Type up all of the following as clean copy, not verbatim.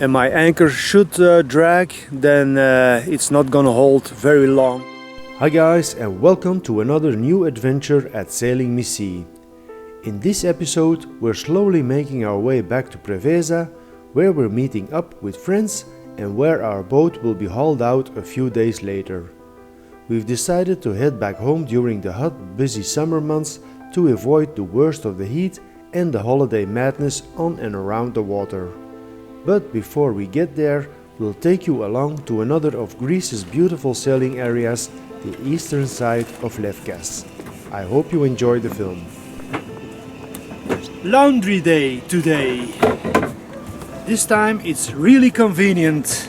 and my anchor should drag, then it's not gonna hold very long. Hi guys, and welcome to another new adventure at Sailing Me Sea. In this episode we're slowly making our way back to Preveza, where we're meeting up with friends and where our boat will be hauled out a few days later. We've decided to head back home during the hot, busy summer months to avoid the worst of the heat and the holiday madness on and around the water. But before we get there, we'll take you along to another of Greece's beautiful sailing areas, the eastern side of Lefkas. I hope you enjoy the film. Laundry day today. This time it's really convenient.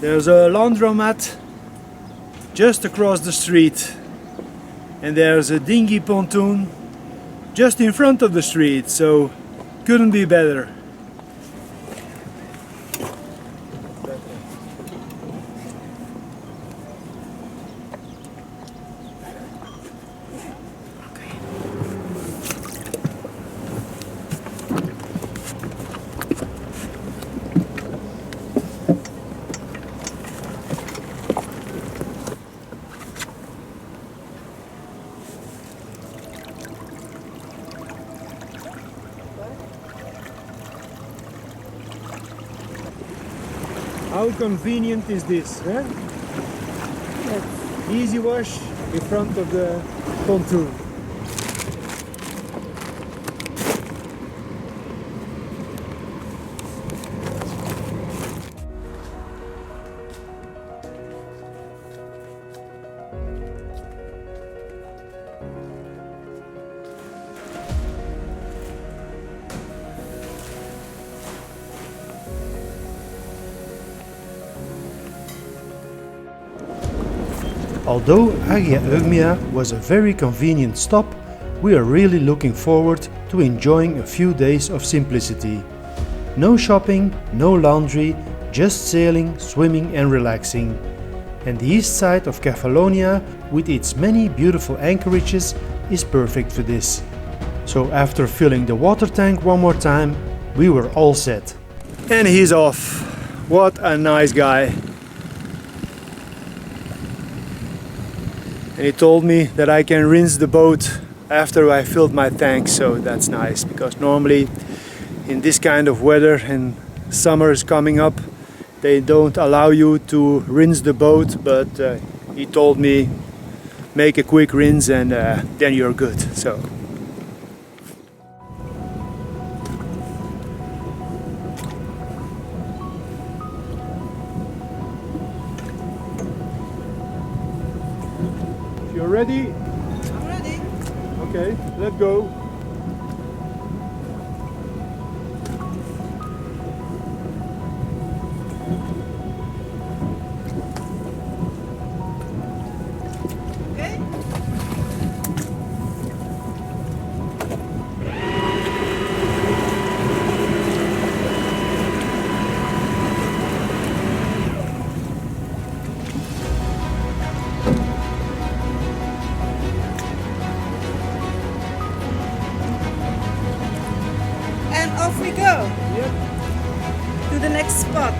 There's a laundromat just across the street, and there's a dinghy pontoon just in front of the street, so couldn't be better. How convenient is this, eh? Easy wash in front of the pontoon. Although Agia Eugmia was a very convenient stop, we are really looking forward to enjoying a few days of simplicity. No shopping, no laundry, just sailing, swimming and relaxing. And the east side of Kafelonia, with its many beautiful anchorages, is perfect for this. So after filling the water tank one more time, we were all set. And he's off. What a nice guy. And he told me that I can rinse the boat after I filled my tank, so that's nice, because normally in this kind of weather and summer is coming up, they don't allow you to rinse the boat, but he told me make a quick rinse and then you're good. So you're ready? I'm ready. Okay, let's go. Okay. And off we go Yep. to the next spot.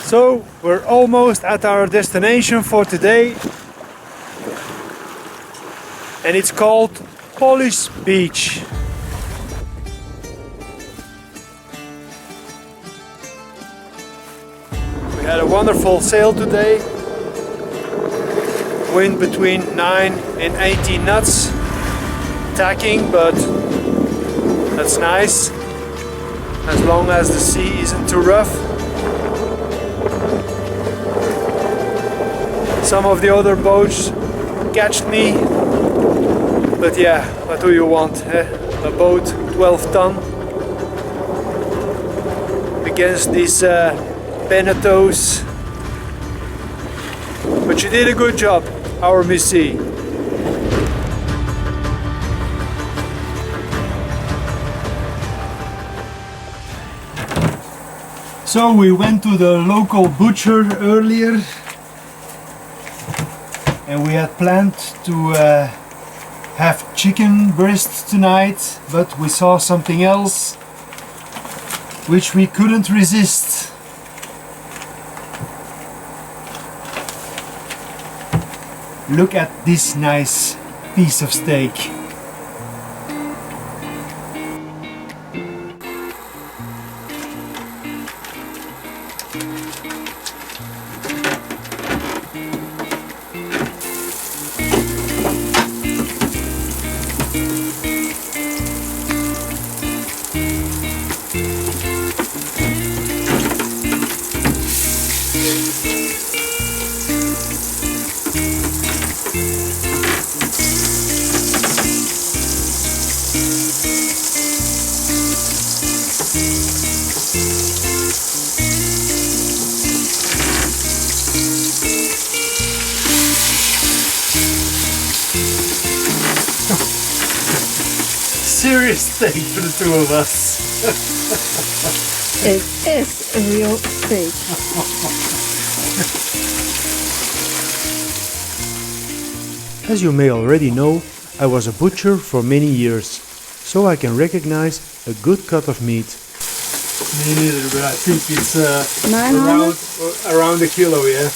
So we're almost at our destination for today, and it's called Polish Beach. We had a wonderful sail today. Wind between 9 and 18 knots. Tacking, but that's nice. As long as the sea isn't too rough. Some of the other boats catched me. But yeah, what do you want? A boat 12 ton against these Benetos. But you did a good job, our Missy. So we went to the local butcher earlier and we had planned to have chicken breasts tonight, but we saw something else which we couldn't resist. Look at this nice piece of steak. Serious steak for the two of us. It is a real steak. As you may already know, I was a butcher for many years, so I can recognize a good cut of meat. Me neither, but I think it's around a kilo, yeah.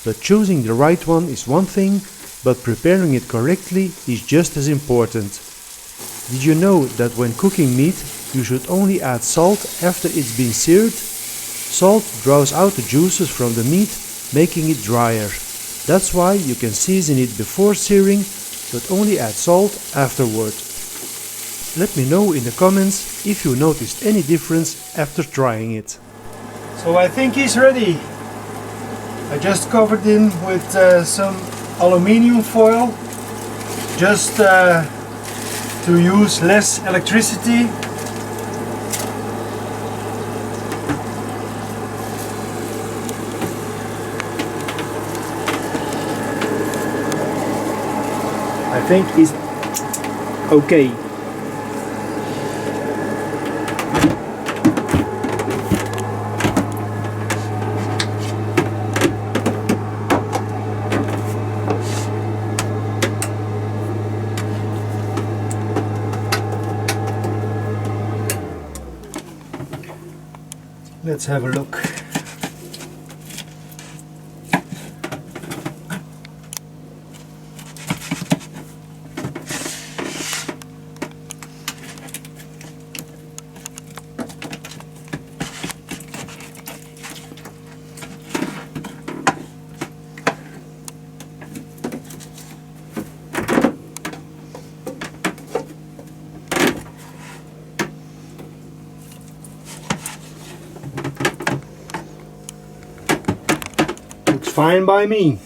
But choosing the right one is one thing, but preparing it correctly is just as important. Did you know that when cooking meat, you should only add salt after it's been seared? Salt draws out the juices from the meat, making it drier. That's why you can season it before searing, but only add salt afterward. Let me know in the comments if you noticed any difference after trying it. So I think he's ready. I just covered him with some aluminium foil, just to use less electricity. I think it's okay. Let's have a look. Fine by me.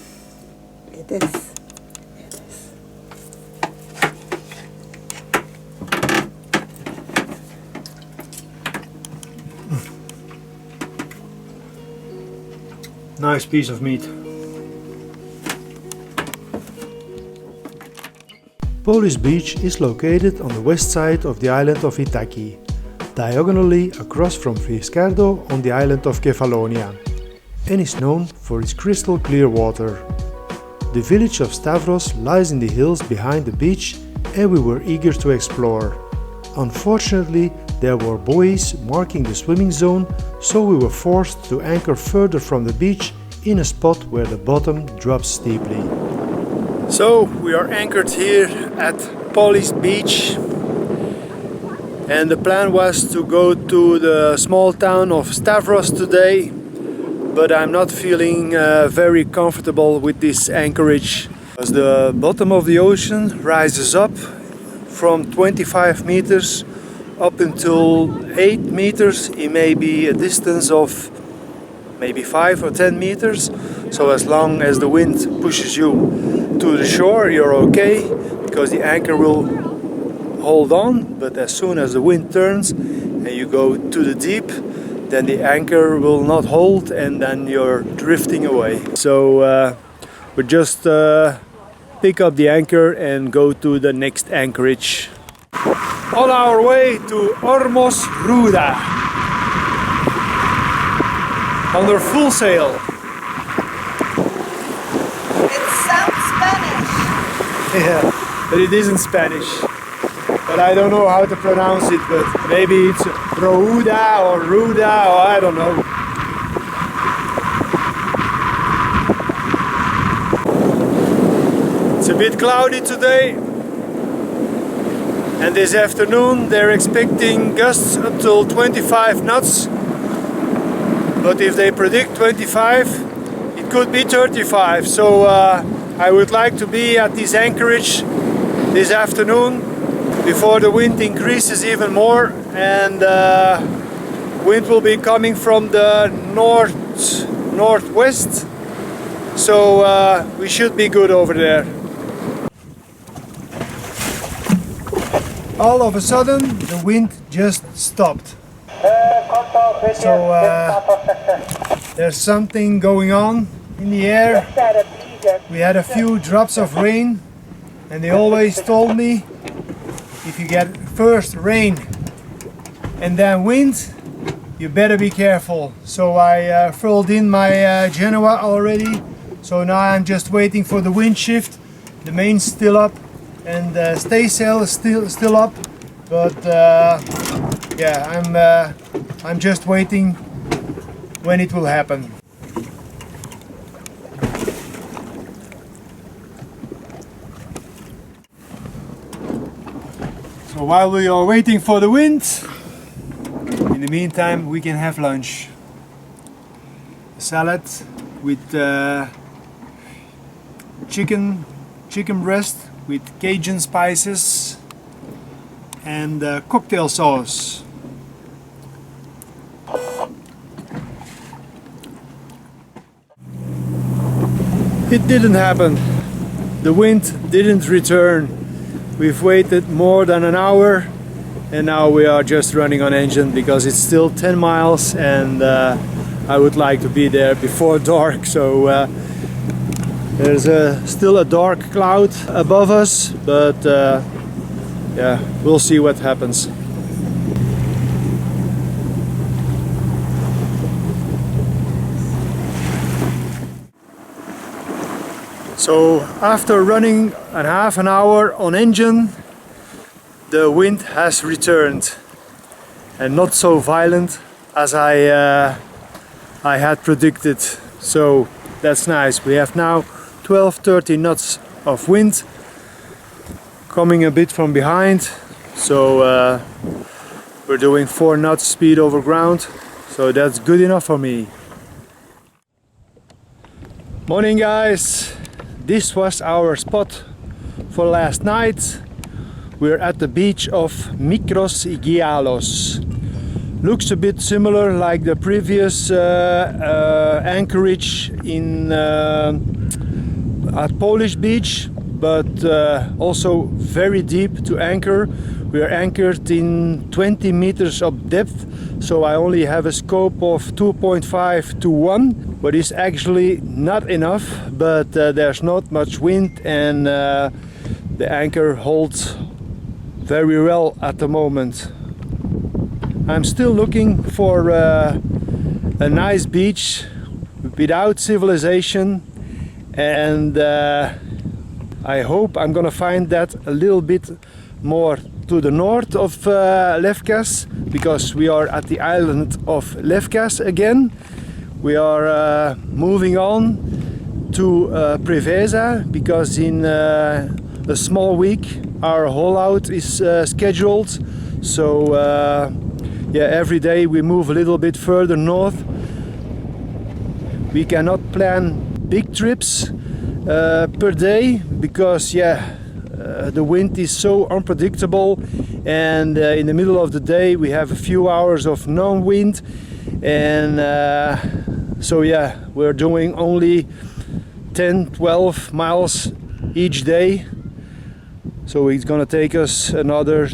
It is. Nice piece of meat. Polish Beach is located on the west side of the island of Ithaca, diagonally across from Friscardo on the island of Kafelonia, and is known for its crystal clear water. The village of Stavros lies in the hills behind the beach, and we were eager to explore. Unfortunately, there were buoys marking the swimming zone, so we were forced to anchor further from the beach in a spot where the bottom drops steeply. So we are anchored here at Polish Beach, and the plan was to go to the small town of Stavros today, but I'm not feeling very comfortable with this anchorage. As the bottom of the ocean rises up from 25 meters up until 8 meters, it may be a distance of maybe 5 or 10 meters. So as long as the wind pushes you to the shore, you're okay, because the anchor will hold on. But as soon as the wind turns and you go to the deep, then the anchor will not hold and then you're drifting away. So we just pick up the anchor and go to the next anchorage. On our way to Ormos Ruda, under full sail. It sounds Spanish. Yeah, but it isn't Spanish. But I don't know how to pronounce it, but maybe it's Ruda or Ruda, or I don't know. It's a bit cloudy today. And this afternoon they're expecting gusts up till 25 knots. But if they predict 25, it could be 35. So I would like to be at this anchorage this afternoon before the wind increases even more, and wind will be coming from the northwest. So we should be good over there. All of a sudden the wind just stopped. So there's something going on in the air. We had a few drops of rain, and they always told me if you get first rain and then wind, you better be careful. So I furled in my Genoa already. So now I'm just waiting for the wind shift. The main's still up and the staysail is still up, but yeah, I'm just waiting when it will happen. So while we are waiting for the wind, in the meantime we can have lunch. A salad with chicken breast with Cajun spices and cocktail sauce. It didn't happen. The wind didn't return. We've waited more than an hour and now we are just running on engine because it's still 10 miles and I would like to be there before dark. So there's still a dark cloud above us, but yeah, we'll see what happens. So after running a half an hour on engine, the wind has returned, and not so violent as I had predicted. So that's nice. We have now 12-13 knots of wind coming a bit from behind. So we're doing 4 knots speed over ground. So that's good enough for me. Morning guys! This was our spot for last night. We're at the beach of Mikros Igialos. Looks a bit similar like the previous anchorage in at Polish beach, but also very deep to anchor. We are anchored in 20 meters of depth, so I only have a scope of 2.5 to 1, but it's actually not enough. But there's not much wind and the anchor holds very well at the moment. I'm still looking for a nice beach without civilization, and I hope I'm gonna find that a little bit more to the north of Lefkas, because we are at the island of Lefkas again. We are moving on to Preveza, because in a small week our haul out is scheduled. So yeah, every day we move a little bit further north. we cannot plan big trips per day because the wind is so unpredictable, and in the middle of the day we have a few hours of non-wind, and so we're doing only 10-12 miles each day, so it's gonna take us another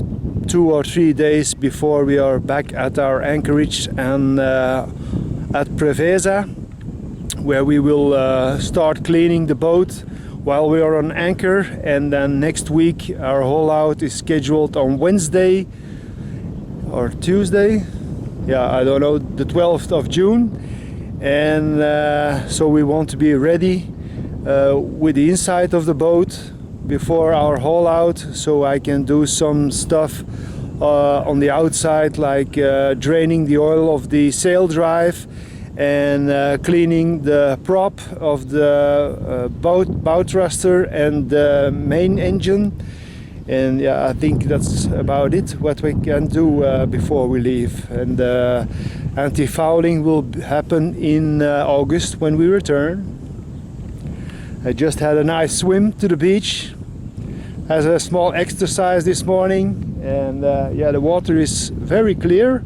2 or 3 days before we are back at our anchorage and at Preveza, where we will start cleaning the boat while we are on anchor. And then next week our haul out is scheduled on Wednesday or Tuesday, I don't know, the 12th of June, and so we want to be ready with the inside of the boat before our haul out, so I can do some stuff on the outside, like draining the oil of the sail drive and cleaning the prop of the bow thruster and the main engine. And I think that's about it what we can do before we leave. And anti-fouling will happen in August when we return. I just had a nice swim to the beach as a small exercise this morning, and the water is very clear,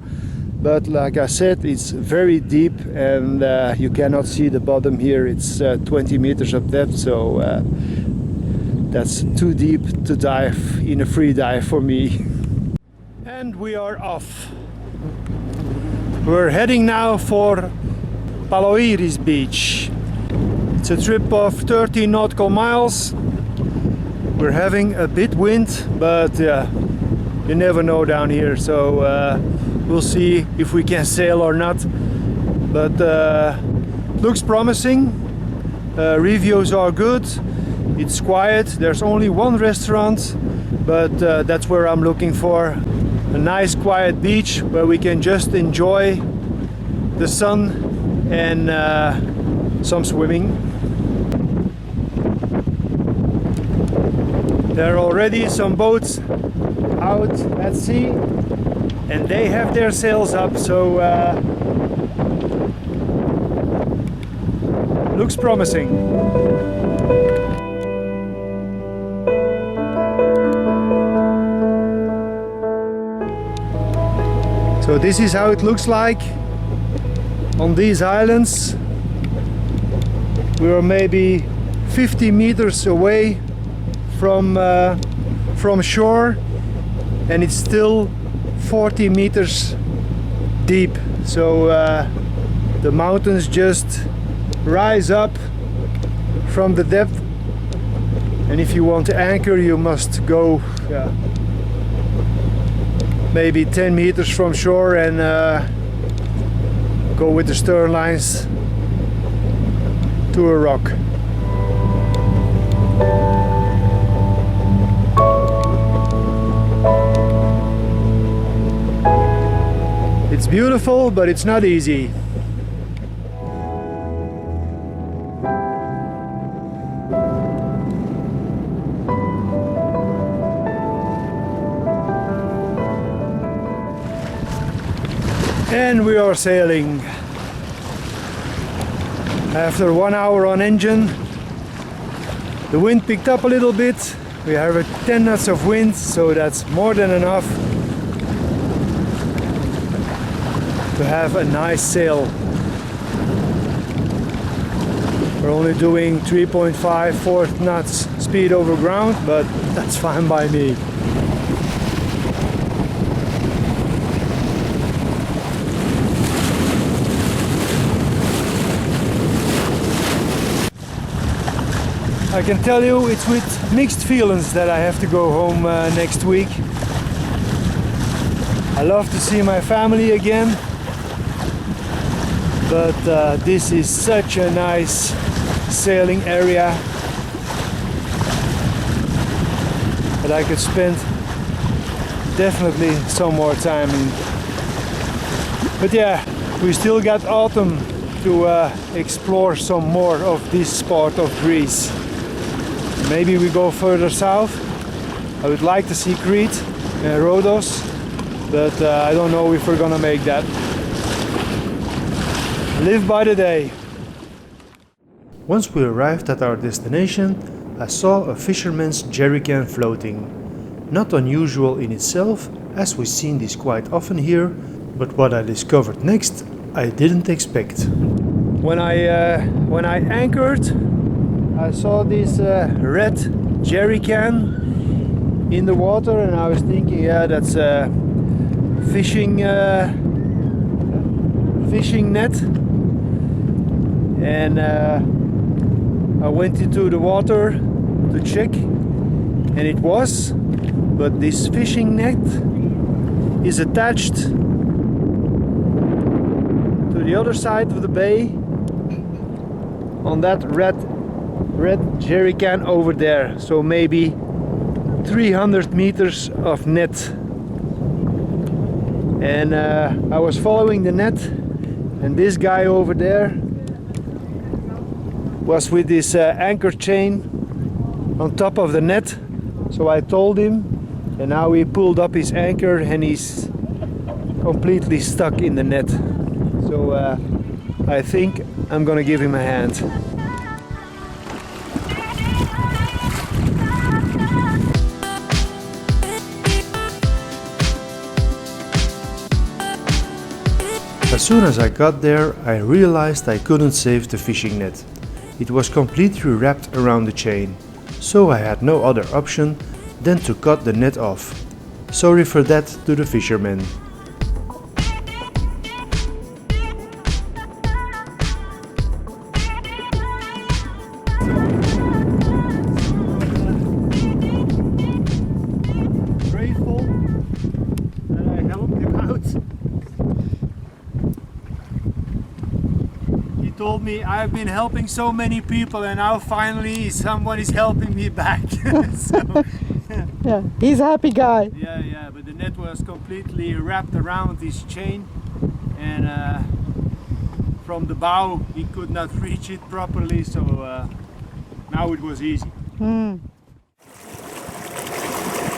but like I said, it's very deep, and you cannot see the bottom here. It's 20 meters of depth, so that's too deep to dive in a free dive for me. And we are off. We're heading now for Paloiris beach. It's a trip of 13 nautical miles. We're having a bit wind, but you never know down here, so we'll see if we can sail or not. But looks promising. Reviews are good. It's quiet. There's only one restaurant, but that's where I'm looking for. A nice quiet beach where we can just enjoy the sun and some swimming. There are already some boats out at sea, and they have their sails up, so looks promising. So this is how it looks like on these islands. We are maybe 50 meters away from shore, and it's still 40 meters deep, so the mountains just rise up from the depth, and if you want to anchor you must go maybe 10 meters from shore and go with the stern lines to a rock. It's beautiful, but it's not easy. And we are sailing. After 1 hour on engine, the wind picked up a little bit. We have 10 knots of wind, so that's more than enough to have a nice sail. We're only doing 3.5-4 knots speed over ground, but that's fine by me. I can tell you it's with mixed feelings that I have to go home next week. I love to see my family again, but this is such a nice sailing area that I could spend definitely some more time in. But yeah, we still got autumn to explore some more of this part of Greece. Maybe we go further south. I would like to see Crete and Rhodos, but I don't know if we're gonna make that. Live by the day. Once we arrived at our destination, I saw a fisherman's jerrycan floating. Not unusual in itself, as we've seen this quite often here, but what I discovered next, I didn't expect. When I anchored, I saw this red jerrycan in the water, and I was thinking, yeah, that's a fishing net. And I went into the water to check, and it was, but this fishing net is attached to the other side of the bay on that red jerrycan over there. So maybe 300 meters of net. And I was following the net, and this guy over there was with this anchor chain on top of the net. So I told him, and now he pulled up his anchor and he's completely stuck in the net. So I think I'm gonna give him a hand. As soon as I got there, I realized I couldn't save the fishing net. It was completely wrapped around the chain, so I had no other option than to cut the net off. Sorry for that to the fishermen. Grateful that I helped him out. He told me, I've been helping so many people and now finally someone is helping me back. So, Yeah, he's a happy guy. yeah, but the net was completely wrapped around this chain, and from the bow he could not reach it properly, so now it was easy.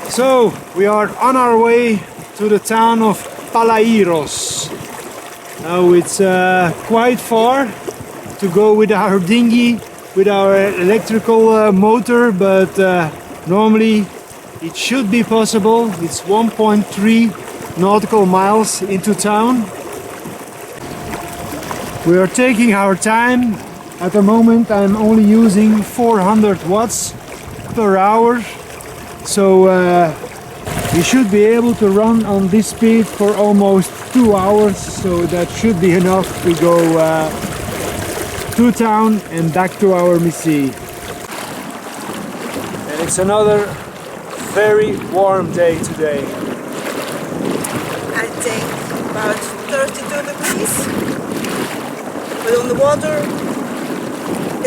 So we are on our way to the town of Palairos. Now it's quite far to go with our dinghy, with our electrical motor, but normally it should be possible. It's 1.3 nautical miles into town. We are taking our time. At the moment I'm only using 400 watts per hour. So we should be able to run on this speed for almost 2 hours. So that should be enough to go to town and back to our Missy. And it's another very warm day today. I think about 32 degrees. But on the water,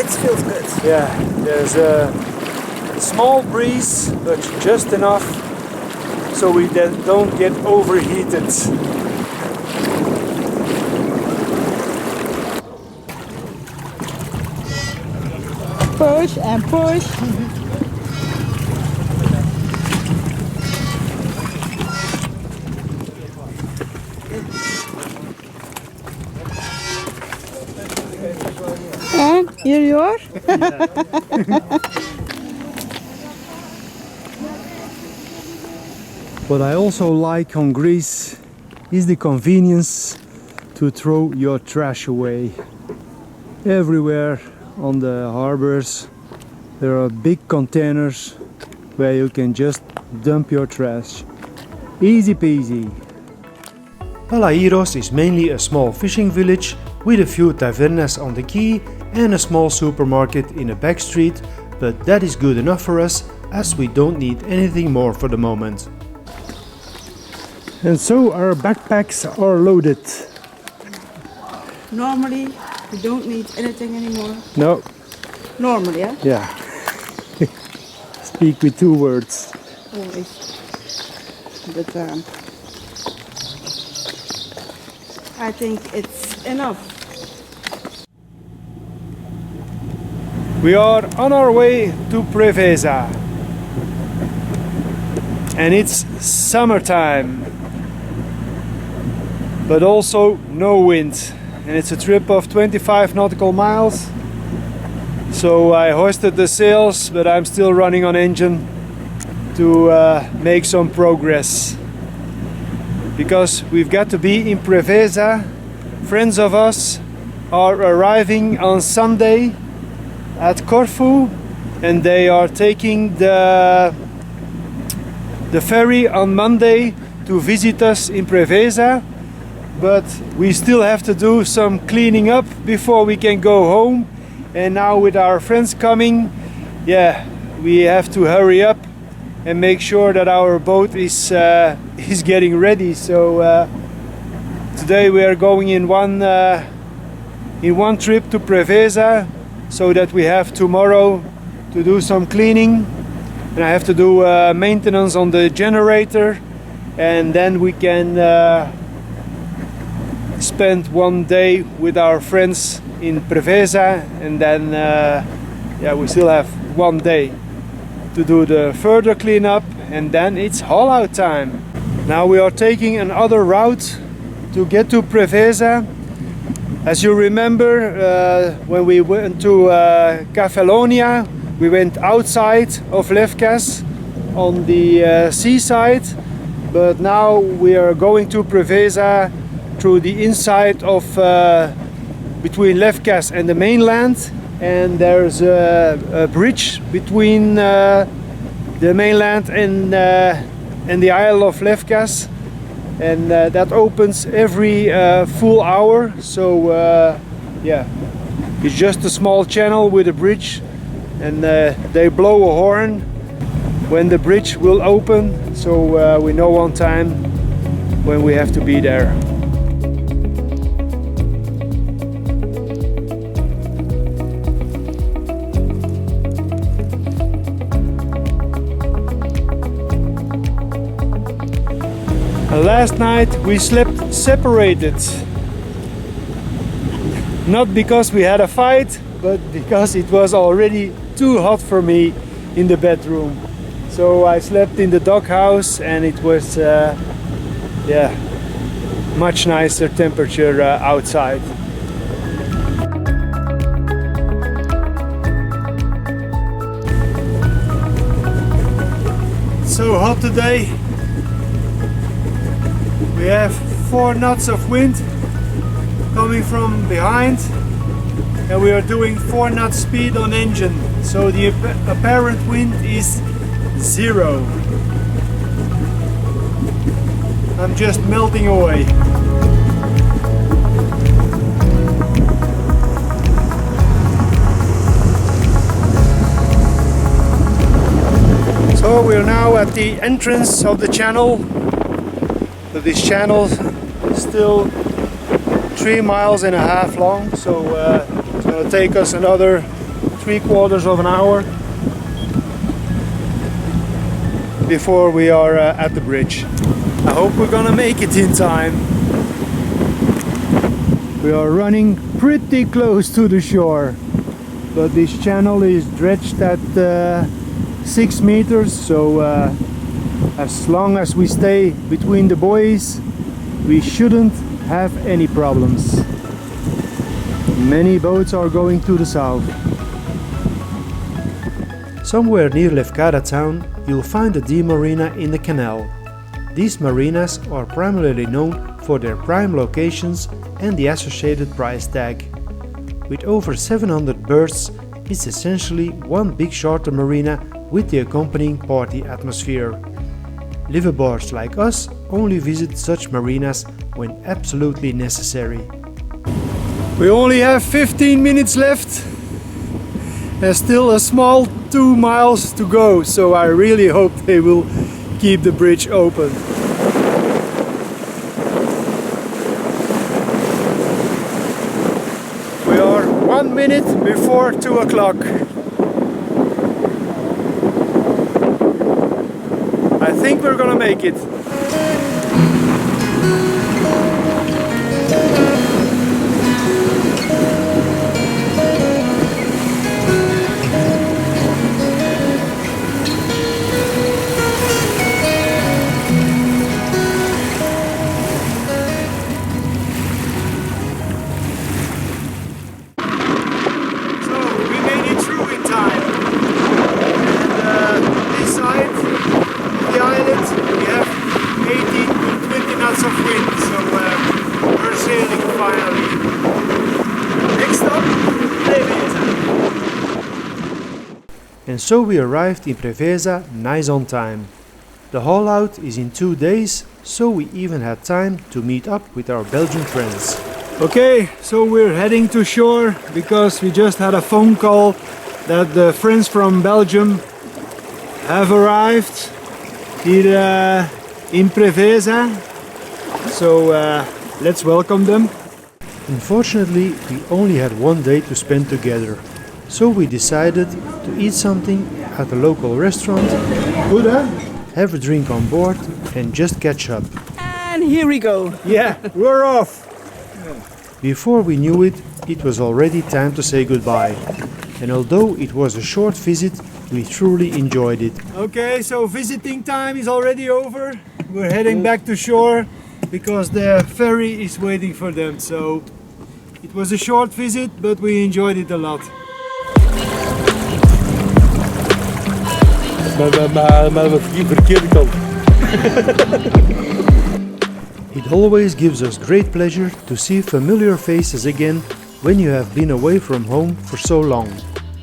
it feels good. Yeah, there's a small breeze, but just enough so we don't get overheated. Push and push. And here you are. What I also like on Greece is the convenience to throw your trash away. Everywhere on the harbors there are big containers where you can just dump your trash. Easy peasy. Palairos is mainly a small fishing village with a few tavernas on the quay and a small supermarket in a back street, but that is good enough for us as we don't need anything more for the moment. And so our backpacks are loaded. Normally, we don't need anything anymore. No. Normally, yeah? Yeah. Speak with 2 words. Always. But I think it's enough. We are on our way to Preveza. And it's summertime. But also no wind. And it's a trip of 25 nautical miles. So I hoisted the sails, but I'm still running on engine to make some progress. Because we've got to be in Preveza. Friends of us are arriving on Sunday at Corfu, and they are taking the ferry on Monday to visit us in Preveza. But we still have to do some cleaning up before we can go home. And now with our friends coming, yeah, we have to hurry up and make sure that our boat is getting ready. So today we are going in one trip to Preveza, so that we have tomorrow to do some cleaning, and I have to do maintenance on the generator, and then we can spend one day with our friends in Preveza, and then yeah, we still have one day to do the further cleanup, and then it's haul out time. Now we are taking another route to get to Preveza. As you remember, when we went to Kafelonia, we went outside of Lefkas on the seaside, but now we are going to Preveza through the inside of between Lefkas and the mainland, and there's a bridge between the mainland and the Isle of Lefkas, and that opens every full hour. So yeah, it's just a small channel with a bridge, and they blow a horn when the bridge will open, so we know on time when we have to be there. Last night we slept separated. Not because we had a fight, but because it was already too hot for me in the bedroom. So I slept in the doghouse, and it was yeah, much nicer temperature outside. It's so hot today. We have 4 knots of wind coming from behind, and we are doing 4 knot speed on engine, so the apparent wind is 0. I'm just melting away. So we're now at the entrance of the channel. So this channel is still 3.5 miles long, so it's going to take us another 3/4 of an hour before we are at the bridge. I hope we're going to make it in time. We are running pretty close to the shore, but this channel is dredged at 6 meters, so as long as we stay between the buoys, we shouldn't have any problems. Many boats are going to the south. Somewhere near Lefkada town, you'll find a D marina in the canal. These marinas are primarily known for their prime locations and the associated price tag. With over 700 berths, it's essentially one big charter marina with the accompanying party atmosphere. Liveaboards like us only visit such marinas when absolutely necessary. We only have 15 minutes left. There's still a small 2 miles to go, so I really hope they will keep the bridge open. We are 1 minute before 2 o'clock. I think we're gonna make it. So we made it through. And so we arrived in Preveza nice on time. The haul out is in 2 days, so we even had time to meet up with our Belgian friends. Okay, so we're heading to shore because we just had a phone call that the friends from Belgium have arrived here in Preveza. So let's welcome them. Unfortunately, we only had 1 day to spend together, so we decided to eat something at a local restaurant, Good, huh? have a drink on board and just catch up. And here we go. Yeah, we're off. Before we knew it, it was already time to say goodbye. And although it was a short visit, we truly enjoyed it. Okay, so visiting time is already over. We're heading back to shore because the ferry is waiting for them. So it was a short visit, but we enjoyed it a lot. Maar wat verkeerde kant. It always gives us great pleasure to see familiar faces again when you have been away from home for so long.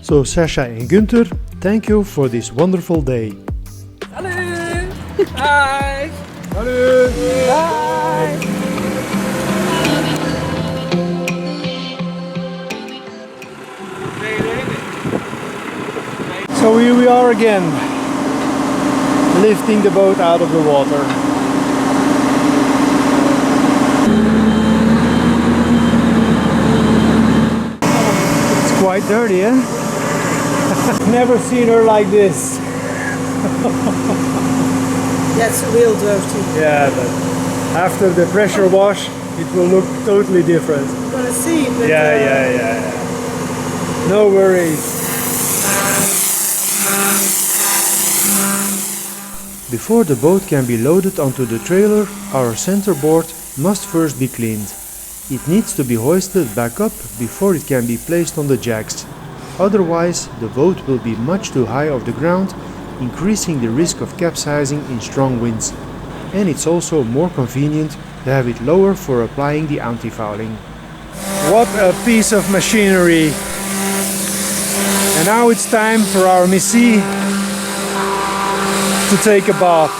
So Sasha and Günther, thank you for this wonderful day. Hallo. Hi. Hallo. Bye. So here we are again, lifting the boat out of the water. It's quite dirty, eh? Never seen her like this. That's real dirty. Yeah, but after the pressure wash, it will look totally different. I'm gonna see, but Yeah. No worries. Before the boat can be loaded onto the trailer, our centerboard must first be cleaned. It needs to be hoisted back up before it can be placed on the jacks. Otherwise, the boat will be much too high off the ground, increasing the risk of capsizing in strong winds. And it's also more convenient to have it lower for applying the anti-fouling. What a piece of machinery. And now it's time for our Missy to take a bath.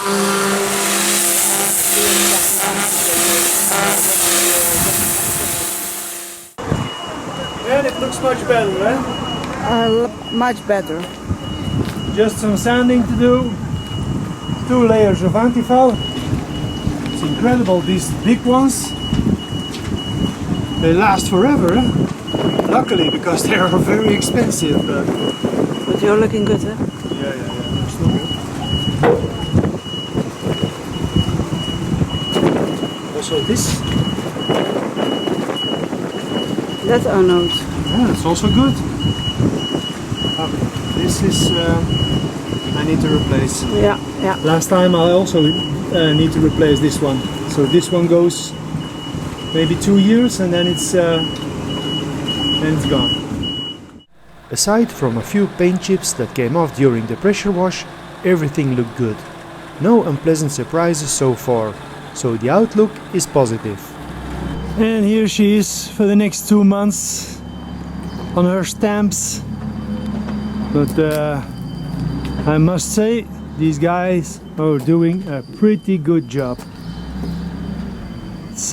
And it looks much better, eh? Much better. Just some sanding to do. 2 layers of anti-foul. It's incredible, these big ones. They last forever, eh? Luckily, because they are very expensive. But you're looking good, huh? Yeah. Still good. Also this. That's unknown. Yeah, it's also good. This is I need to replace. Yeah. Last time I also need to replace this one. So this one goes maybe 2 years and then it's gone. Aside from a few paint chips that came off during the pressure wash, everything looked good. No unpleasant surprises so far, so the outlook is positive. And here she is for the next 2 months on her stamps. But I must say, these guys are doing a pretty good job. It's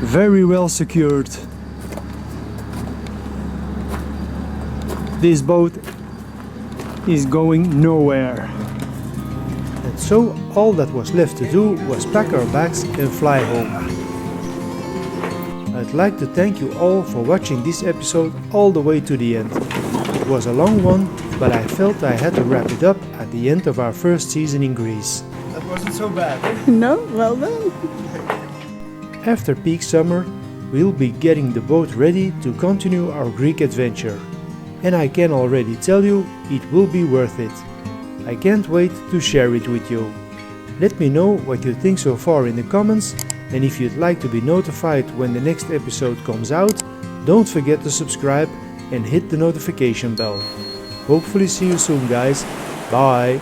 very well secured. This boat is going nowhere. And so all that was left to do was pack our bags and fly home. I'd like to thank you all for watching this episode all the way to the end. It was a long one, but I felt I had to wrap it up at the end of our first season in Greece. That wasn't so bad. No, well done. After peak summer, we'll be getting the boat ready to continue our Greek adventure. And I can already tell you, it will be worth it. I can't wait to share it with you. Let me know what you think so far in the comments, and if you'd like to be notified when the next episode comes out, don't forget to subscribe and hit the notification bell. Hopefully see you soon, guys. Bye!